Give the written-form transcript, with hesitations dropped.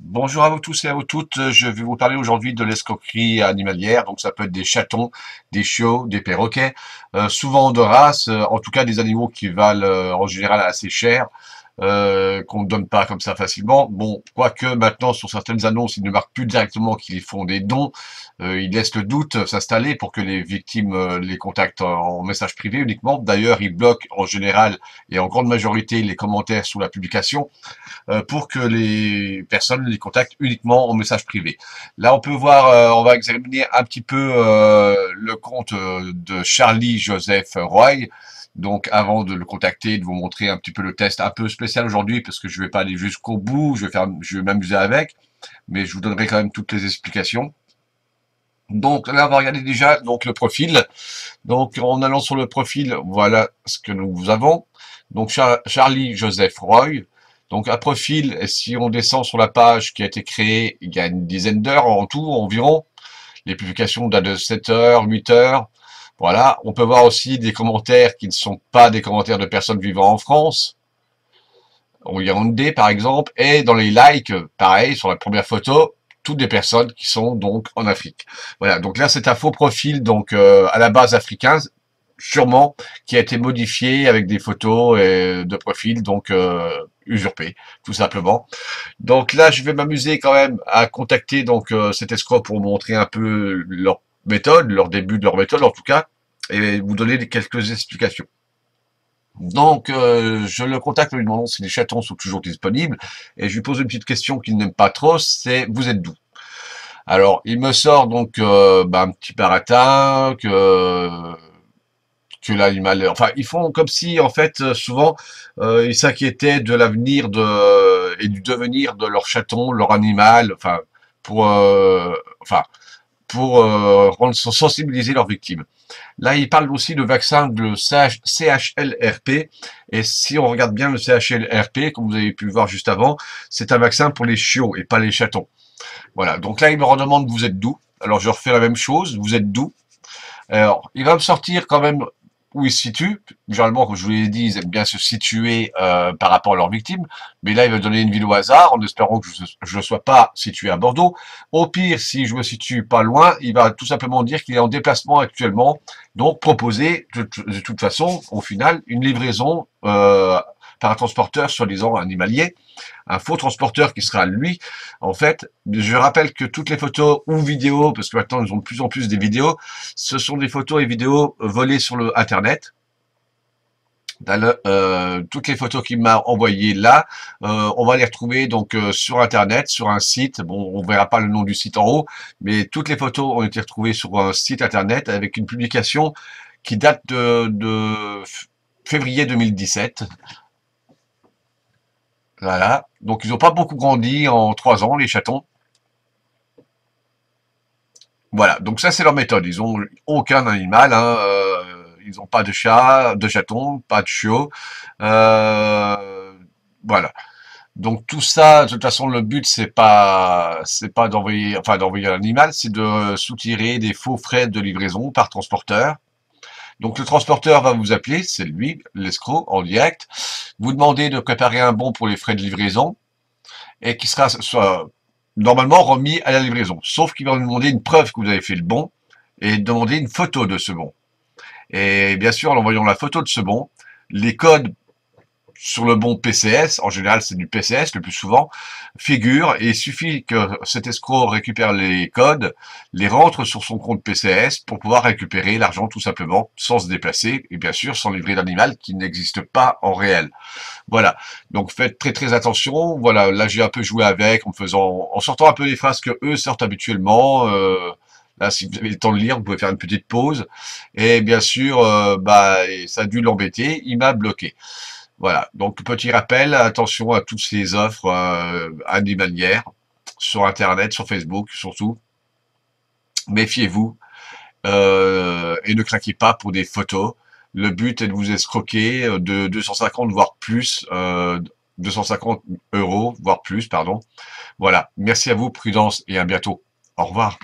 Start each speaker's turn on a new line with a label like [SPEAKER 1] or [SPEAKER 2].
[SPEAKER 1] Bonjour à vous tous et à vous toutes. Je vais vous parler aujourd'hui de l'escroquerie animalière. Donc ça peut être des chatons, des chiots, des perroquets, souvent de race, en tout cas des animaux qui valent en général assez cher, qu'on ne donne pas comme ça facilement. Bon, quoique maintenant sur certaines annonces, ils ne marquent plus directement qu'ils font des dons. Ils laissent le doute s'installer pour que les victimes les contactent en message privé uniquement. D'ailleurs, ils bloquent en général et en grande majorité les commentaires sous la publication pour que les personnes les contactent uniquement en message privé. Là, on peut voir, on va examiner un petit peu le compte de Charlie Joseph Roy. Donc, avant de le contacter, de vous montrer un petit peu le test un peu spécial aujourd'hui, parce que je vais pas aller jusqu'au bout, je vais m'amuser avec, mais je vous donnerai quand même toutes les explications. Donc là, on va regarder déjà donc le profil. Donc, en allant sur le profil, voilà ce que nous avons. Donc, Charlie Joseph Roy. Donc, un profil, et si on descend sur la page qui a été créée il y a une dizaine d'heures en tout, environ, les publications datent de 7 heures, 8 heures. Voilà. On peut voir aussi des commentaires qui ne sont pas des commentaires de personnes vivant en France, au Yaoundé par exemple, et dans les likes, pareil, sur la première photo, toutes des personnes qui sont donc en Afrique. Voilà, donc là c'est un faux profil donc à la base africain, sûrement, qui a été modifié avec des photos de profil donc usurpées, tout simplement. Donc là je vais m'amuser quand même à contacter donc cet escroc pour montrer un peu leur méthode, leur début de leur méthode en tout cas, et vous donner quelques explications. Donc, je le contacte en lui demandant si les chatons sont toujours disponibles, et je lui pose une petite question qu'il n'aime pas trop, c'est vous êtes d'où? Alors, il me sort donc un petit baratin que l'animal, enfin, ils font comme si en fait souvent ils s'inquiétaient de l'avenir et du devenir de leur chaton, leur animal, enfin pour enfin pour sensibiliser leurs victimes. Là, il parle aussi de vaccin de CHLRP. Et si on regarde bien le CHLRP, comme vous avez pu le voir juste avant, c'est un vaccin pour les chiots et pas les chatons. Voilà. Donc là, il me redemande vous êtes d'où. Alors, je refais la même chose. Vous êtes d'où? Alors, il va me sortir quand même où il se situe. Généralement, comme je vous l'ai dit, ils aiment bien se situer par rapport à leurs victimes. Mais là, il va donner une ville au hasard, en espérant que je ne sois pas situé à Bordeaux. Au pire, si je me situe pas loin, il va tout simplement dire qu'il est en déplacement actuellement. Donc, proposer de toute façon, au final, une livraison par un transporteur soi-disant animalier, un faux transporteur qui sera lui. En fait, je rappelle que toutes les photos ou vidéos, parce que maintenant ils ont de plus en plus des vidéos, ce sont des photos et vidéos volées sur le Internet. Toutes les photos qu'il m'a envoyées là, on va les retrouver donc sur Internet, sur un site. Bon, on verra pas le nom du site en haut, mais toutes les photos ont été retrouvées sur un site Internet avec une publication qui date de février 2017. Voilà. Donc ils n'ont pas beaucoup grandi en 3 ans, les chatons. Voilà. Donc ça c'est leur méthode. Ils ont aucun animal, hein, ils n'ont pas de chat, de chaton, pas de chiot. Euh, voilà. Donc tout ça, de toute façon, le but c'est pas d'envoyer, enfin d'envoyer un animal, c'est de soutirer des faux frais de livraison par transporteur. Donc le transporteur va vous appeler, c'est lui, l'escroc, en direct, vous demander de préparer un bon pour les frais de livraison et qui sera normalement remis à la livraison. Sauf qu'il va vous demander une preuve que vous avez fait le bon et demander une photo de ce bon. Et bien sûr, en envoyant la photo de ce bon, les codes sur le bon PCS, en général c'est du PCS le plus souvent, figure et il suffit que cet escroc récupère les codes, les rentre sur son compte PCS pour pouvoir récupérer l'argent tout simplement, sans se déplacer et bien sûr sans livrer d'animal qui n'existe pas en réel. Voilà, donc faites très très attention, voilà, là j'ai un peu joué avec en sortant un peu les phrases que eux sortent habituellement, là, si vous avez le temps de lire, vous pouvez faire une petite pause. Et bien sûr, ça a dû l'embêter. Il m'a bloqué. Voilà, donc petit rappel, attention à toutes ces offres animalières sur Internet, sur Facebook surtout. Méfiez-vous et ne craquez pas pour des photos. Le but est de vous escroquer de 250 voire plus, 250 euros voire plus, pardon. Voilà, merci à vous, prudence et à bientôt. Au revoir.